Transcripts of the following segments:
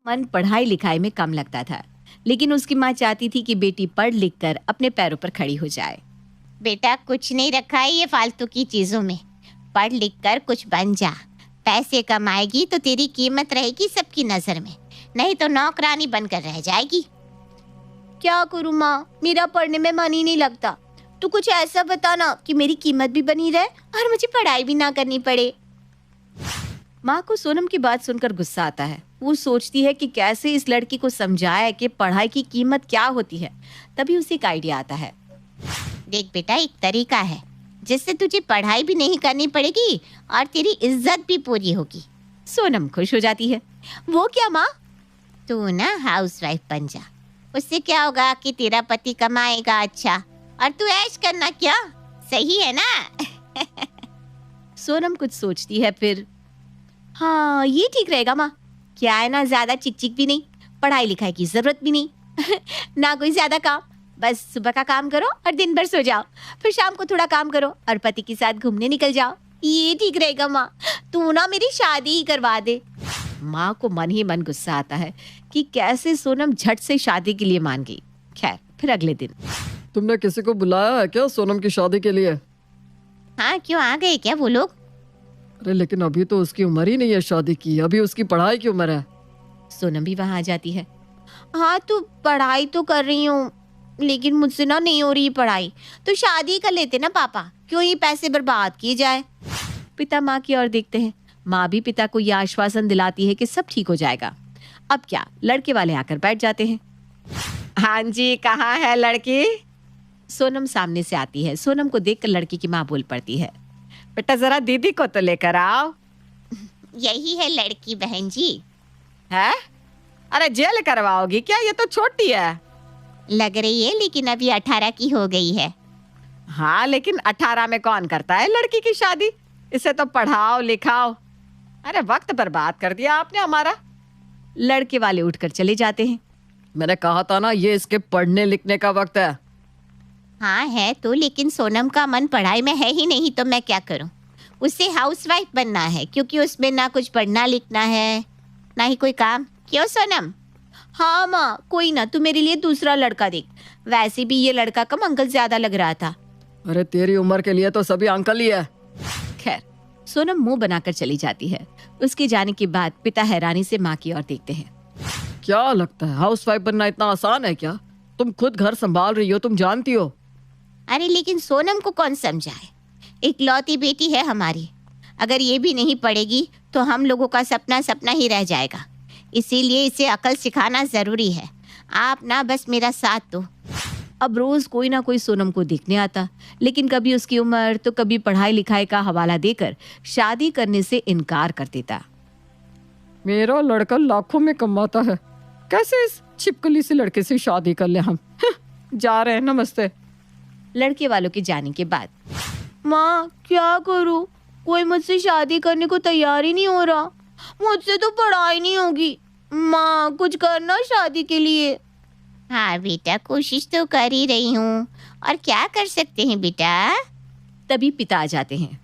मन पढ़ाई लिखाई में कम लगता था, लेकिन उसकी माँ चाहती थी कि बेटी पढ़ लिख कर अपने पैरों पर खड़ी हो जाए। बेटा कुछ नहीं रखा है ये फालतू की चीजों में, पढ़ लिख कर कुछ बन जा। पैसे कमाएगी तो तेरी कीमत रहेगी सबकी नजर में, नहीं तो नौकरानी बनकर रह जाएगी। क्या करूँ माँ, मेरा पढ़ने में मन ही नहीं लगता। तू कुछ ऐसा बता ना कि मेरी कीमत भी बनी रहे और मुझे पढ़ाई भी ना करनी पड़े। माँ को सोनम की बात सुनकर गुस्सा आता है। वो सोचती है कि कैसे इस लड़की को समझाए कि पढ़ाई की कीमत क्या होती है। तभी उसे एक आइडिया आता है। देख बेटा, एक तरीका है जिससे तुझे पढ़ाई भी नहीं करनी पड़ेगी और तेरी इज्जत भी पूरी होगी। सोनम खुश हो जाती है। वो क्या माँ? तू ना हाउसवाइफ बन जा। उससे क्या होगा कि तेरा पति कमाएगा अच्छा और तू ऐश करना। क्या सही है ना? सोनम कुछ सोचती है, फिर हाँ ये ठीक रहेगा माँ। क्या है ना, ज्यादा चिक चिक भी नहीं, पढ़ाई लिखाई की जरूरत भी नहीं ना कोई ज्यादा काम। बस सुबह का काम करो और दिन भर सो जाओ, फिर शाम को थोड़ा काम करो और पति के साथ घूमने निकल जाओ। ये ठीक रहेगा माँ, तू ना मेरी शादी ही करवा दे। माँ को मन ही मन गुस्सा आता है कि कैसे सोनम झट से शादी के लिए मान गई। खैर, फिर अगले दिन। तुमने किसी को बुलाया है क्या सोनम की शादी के लिए? हाँ, क्यों आ गए क्या वो लोग? अरे लेकिन अभी तो उसकी उम्र ही नहीं है शादी की, अभी उसकी पढ़ाई की उम्र है। सोनम भी वहां आ जाती है। हाँ तो पढ़ाई तो कर रही हूँ, लेकिन मुझसे ना नहीं हो रही पढ़ाई, तो शादी कर लेते ना पापा, क्यों ही पैसे बर्बाद किए जाए। पिता माँ की ओर देखते हैं। माँ भी पिता को यह आश्वासन दिलाती है कि सब ठीक हो जाएगा। अब क्या, लड़के वाले आकर बैठ जाते हैं। हाँ जी, कहाँ है लड़की? सोनम सामने से आती है। सोनम को देखकर लड़की की माँ बोल पड़ती है, बेटा जरा दीदी को तो लेकर आओ। यही है लड़की बहन जी। है? अरे जेल करवाओगी क्या? ये तो छोटी है। लग रही है, लेकिन अभी 18 की हो गई है। हाँ, लेकिन 18 में कौन करता है लड़की की शादी? इसे तो पढ़ाओ लिखाओ। अरे वक्त बर्बाद कर दिया आपने हमारा। लड़के वाले उठकर चले जाते हैं। मैंने कहा था ना, ये इसके पढ़ने लिखने का वक्त है। हाँ है तो, लेकिन सोनम का मन पढ़ाई में है ही नहीं, तो मैं क्या करूं? उसे हाउसवाइफ बनना है, क्योंकि उसमें ना कुछ पढ़ना लिखना है ना ही कोई काम। क्यों सोनम? हाँ माँ, कोई ना, तू मेरे लिए दूसरा लड़का देख। वैसे भी ये लड़का कम अंकल ज्यादा लग रहा था। अरे तेरी उम्र के लिए तो सभी अंकल ही है। खैर, सोनम मुंह बनाकर चली जाती है। उसके जाने के बाद पिता हैरानी से माँ की ओर देखते हैं। क्या लगता है हाउसवाइफ बनना इतना आसान है क्या? तुम खुद घर संभाल रही हो, तुम जानती हो। अरे लेकिन सोनम को कौन समझाए? इकलौती बेटी है हमारी, अगर ये भी नहीं पढ़ेगी तो हम लोगों का सपना सपना ही रह जाएगा। इसीलिए इसे अकल सिखाना जरूरी है। आप ना बस मेरा साथ दो। अब रोज कोई ना कोई सोनम को देखने आता, लेकिन कभी उसकी उम्र तो कभी पढ़ाई लिखाई का हवाला देकर शादी करने से इनकार कर देता। मेरा लड़का लाखों में कमाता है, कैसे इस छिपकली से लड़के से शादी कर ले हम? जा रहे हैं, नमस्ते। लड़के वालों के जाने के बाद, माँ क्या करूँ, कोई मुझसे शादी करने को तैयार ही नहीं हो रहा। मुझसे तो पढ़ाई नहीं होगी। माँ कुछ करना शादी के लिए। हाँ बेटा, कोशिश तो कर ही रही हूँ, और क्या कर सकते हैं बेटा? तभी पिता आ जाते हैं।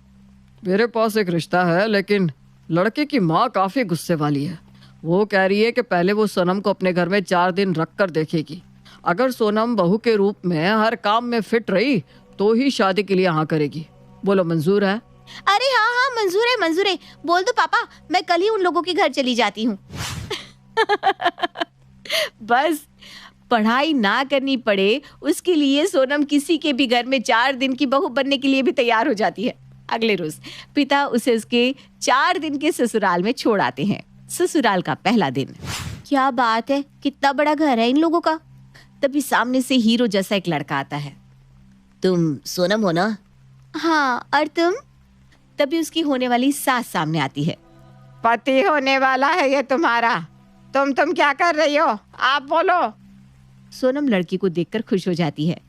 मेरे पास एक रिश्ता है, लेकिन लड़के की माँ काफी गुस्से वाली है। वो कह रही है कि पहले वो सोनम को अपने घर में 4 दिन रख कर देखेगी। अगर सोनम बहू के रूप में हर काम में फिट रही तो ही शादी के लिए हाँ करेगी। बोलो मंजूर है? अरे हाँ हाँ, मंजूर है मंजूर है। बोल दो पापा, मैं कल ही उन लोगों के घर चली जाती हूँ। बस पढ़ाई ना करनी पड़े उसके लिए सोनम किसी के भी घर में 4 दिन की बहू बनने के लिए भी तैयार हो जाती है। अगले रोज पिता उसे उसके 4 दिन के ससुराल में छोड़ आते हैं। ससुराल का पहला दिन। क्या बात है, कितना बड़ा घर है इन लोगों का। तभी सामने से हीरो जैसा एक लड़का आता है। तुम सोनम हो ना? हाँ, और तुम? तभी उसकी होने वाली सास सामने आती है। पति होने वाला है ये तुम्हारा। तुम क्या कर रही हो, आप बोलो। सोनम लड़की को देखकर खुश हो जाती है।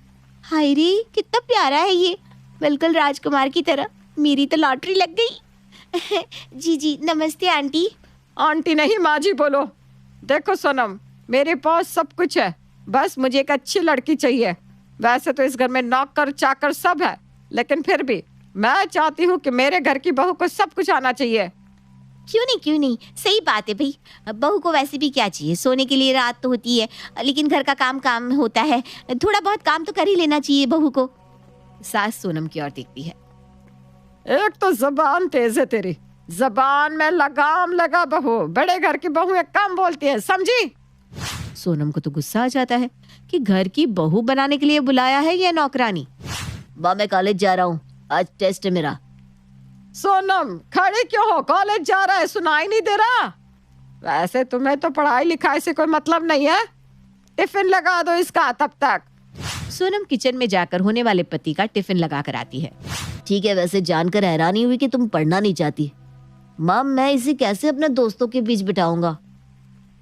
हाय रे, कितना प्यारा है ये, बिल्कुल राजकुमार की तरह। मेरी तो लॉटरी लग गई। जी जी, नमस्ते आंटी। आंटी नहीं, माँ जी बोलो। देखो सोनम, मेरे पास सब कुछ है, बस मुझे एक अच्छी लड़की चाहिए। वैसे तो इस घर में नौकर चाकर सब है, लेकिन फिर भी मैं चाहती हूँ कि मेरे घर की बहू को सब कुछ आना चाहिए। क्यों नहीं, सही बात है भाई। बहू को वैसे भी क्या चाहिए, सोने के लिए रात तो होती है, लेकिन घर का काम होता है, थोड़ा बहुत काम तो कर ही लेना चाहिए बहू को। सास सोनम की ओर देखती है। एक तो जबान तेज है तेरी, जबान में लगाम लगा बहू, बड़े घर की बहू एक कम बोलती है, समझी? सोनम को तो गुस्सा आ जाता है कि घर की बहू बनाने के लिए बुलाया है या नौकरानी। माँ मैं कॉलेज जा रहा हूँ, आज टेस्ट है मेरा। सोनम खड़ी क्यों हो, कॉलेज जा रहा है, सुनाई नहीं दे रहा? वैसे तुम्हें तो पढ़ाई लिखाई से कोई मतलब नहीं है, टिफिन लगा दो इसका तब तक। सोनम किचन में जाकर होने वाले पति का टिफिन लगा कर आती है। ठीक है, वैसे जानकर हैरानी हुई कि तुम पढ़ना नहीं चाहती। माँ मैं इसे कैसे अपने दोस्तों के बीच बिठाऊंगा?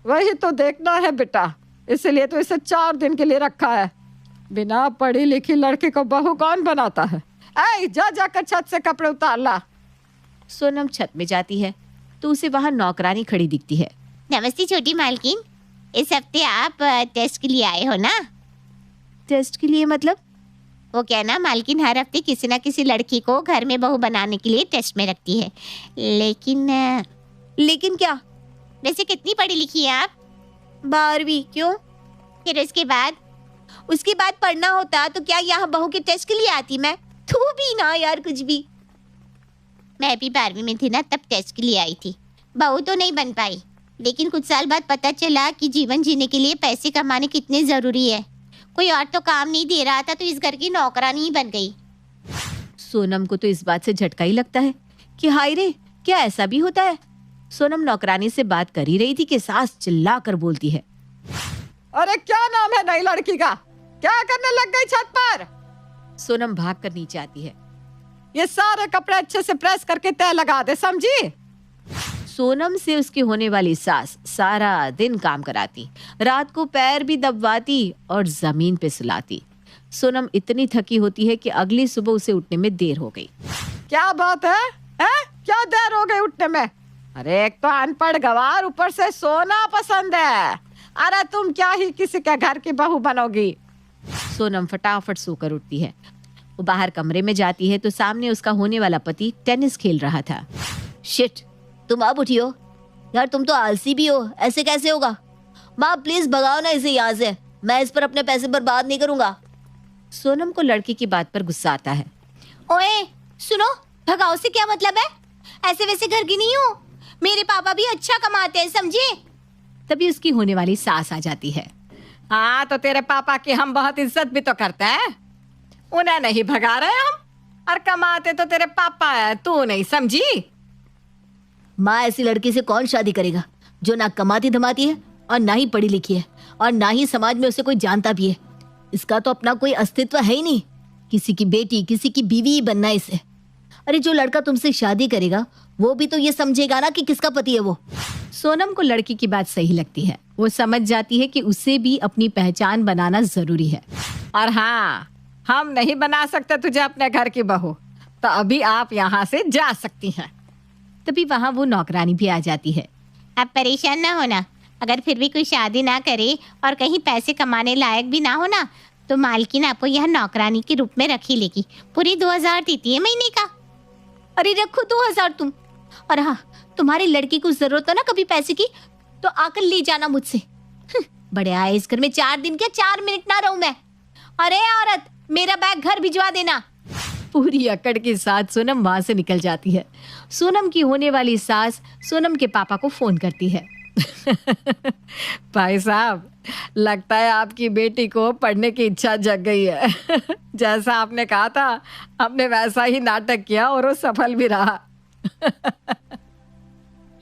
वही तो देखना है बेटा, इसलिए तो इसे 4 दिन के लिए रखा है। बिना पढ़ी लिखी लड़की को बहू कौन बनाता है? ऐ जा जाकर छत से कपड़े उतार ला। सोनम छत में जाती है तो उसे वहां नौकरानी खड़ी दिखती है। नमस्ते छोटी मालकिन, इस हफ्ते आप टेस्ट के लिए आए हो ना? टेस्ट के लिए मतलब? वो क्या ना मालकिन हर हफ्ते किसी ना किसी लड़की को घर में बहू बनाने के लिए टेस्ट में रखती है। लेकिन क्या? वैसे कितनी पढ़ी लिखी है आप? 12वीं। क्यों? फिर उसके बाद पढ़ना होता तो क्या यहाँ बहू के टेस्ट के लिए आती मैं? तू भी ना यार कुछ भी। मैं भी 12वीं में थी ना, तब टेस्ट के लिए आई थी। बहू तो नहीं बन पाई, लेकिन कुछ साल बाद पता चला कि जीवन जीने के लिए पैसे कमाने कितने जरूरी है। कोई और तो काम नहीं दे रहा था तो इस घर की नौकरानी ही बन गई। सोनम को तो इस बात से झटका ही लगता है कि हाय रे, क्या ऐसा भी होता है? सोनम नौकरानी से बात कर ही रही थी कि सास चिल्ला कर बोलती है, अरे क्या नाम है नई लड़की का, क्या करने लग गई छत पर? सोनम भाग कर नीचे आती है। ये सारे कपड़े अच्छे से प्रेस करके तय लगा दे, समझी? सोनम से उसकी होने वाली सास सारा दिन काम कराती, रात को पैर भी दबवाती और जमीन पे सुलाती। सोनम इतनी थकी होती है कि अगली सुबह उसे उठने में देर हो गई। क्या बात है? क्या देर हो गई उठने में? अरे एक तो अनपढ़ गवार, ऊपर से सोना पसंद है। अरे तुम क्या ही किसी के घर की बहू बनोगी? सोनम फटाफट सोकर उठती है। वो बाहर कमरे में जाती है तो सामने उसका होने वाला पति टेनिस खेल रहा था। शिट, तुम अब उठी हो यार, तुम तो आलसी भी हो, ऐसे कैसे होगा? माँ प्लीज भगाओ ना इसे यहाँ से, मैं इस पर अपने पैसे बर्बाद नहीं करूंगा। सोनम को लड़की की बात पर गुस्सा आता है। ओए सुनो, भगाओ से क्या मतलब है? ऐसे वैसे घर की नहीं हूँ, मेरे पापा भी अच्छा कमाते हैं, समझे? तभी उसकी होने वाली सास आ जाती है। हाँ तो तेरे पापा की हम बहुत इज्जत भी तो करते हैं, उन्हें नहीं भगा रहे हम, और कमाते तो तेरे पापा है, तू नहीं समझी? माँ ऐसी लड़की से कौन शादी करेगा जो ना कमाती धमाती है और ना ही पढ़ी लिखी है और ना ही समाज में उसे कोई जानता भी है। इसका तो अपना कोई अस्तित्व है ही नहीं, किसी की बेटी किसी की बीवी ही बनना है इसे। अरे जो लड़का तुमसे शादी करेगा वो भी तो ये समझेगा ना कि किसका पति है वो। सोनम को लड़की की बात सही लगती है। वो समझ जाती है कि उसे भी अपनी पहचान बनाना जरूरी है। और हाँ, हम नहीं बना सकते तुझे अपने घर की बहू, तो अभी आप यहाँ से जा सकती हैं। तभी वहाँ वो नौकरानी भी आ जाती है। आप परेशान ना होना, अगर फिर भी कोई शादी ना करे और कहीं पैसे कमाने लायक भी ना हो ना, तो मालकिन आपको यहाँ नौकरानी के रूप में रख ही लेगी। पूरी 2000 देती है महीने का। अरे रखो 2000 तुम। और हाँ, तुम्हारी लड़की को जरूरत हो ना कभी पैसे की तो आकर ले जाना मुझसे। बड़े आए इस घर में 4 दिन क्या 4 मिनट ना रहूं मैं। अरे औरत, मेरा बैग घर भिजवा देना। पूरी अकड़ के साथ सोनम वहां से निकल जाती है। सोनम की होने वाली सास सोनम के पापा को फोन करती है। भाई साहब, लगता है आपकी बेटी को पढ़ने की इच्छा जग गई है। जैसा आपने कहा था हमने वैसा ही नाटक किया और वो सफल भी रहा।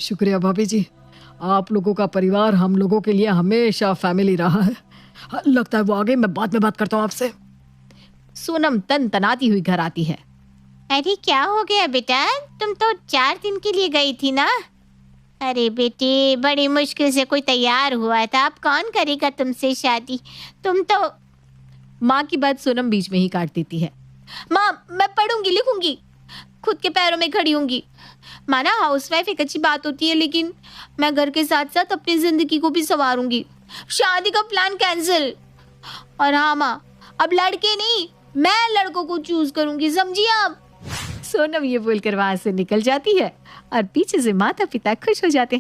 शुक्रिया भाभी जी, आप लोगों का परिवार हम लोगों के लिए हमेशा फैमिली रहा है। लगता है वो आ गई, मैं बाद में बात करता हूँ आपसे। सोनम तन तनाती हुई घर आती है। अरे क्या हो गया बेटा, तुम तो 4 दिन के लिए गई थी ना? अरे बेटे, बड़ी मुश्किल से कोई तैयार हुआ था, अब कौन करेगा तुमसे शादी? तुम तो। माँ की बात सोनम बीच में ही काट देती है। माँ मैं पढ़ूंगी लिखूंगी, खुद के पैरों में खड़ी होंगी। माना हाउसवाइफ एक अच्छी बात होती है, लेकिन मैं घर के साथ साथ अपनी जिंदगी को भी संवारूंगी। शादी का प्लान कैंसिल। और हाँ माँ, अब लड़के नहीं, मैं लड़कों को चूज करूंगी, समझिए आप? सोनम ये बोलकर वहां से निकल जाती है और पीछे से माता पिता खुश हो जाते हैं।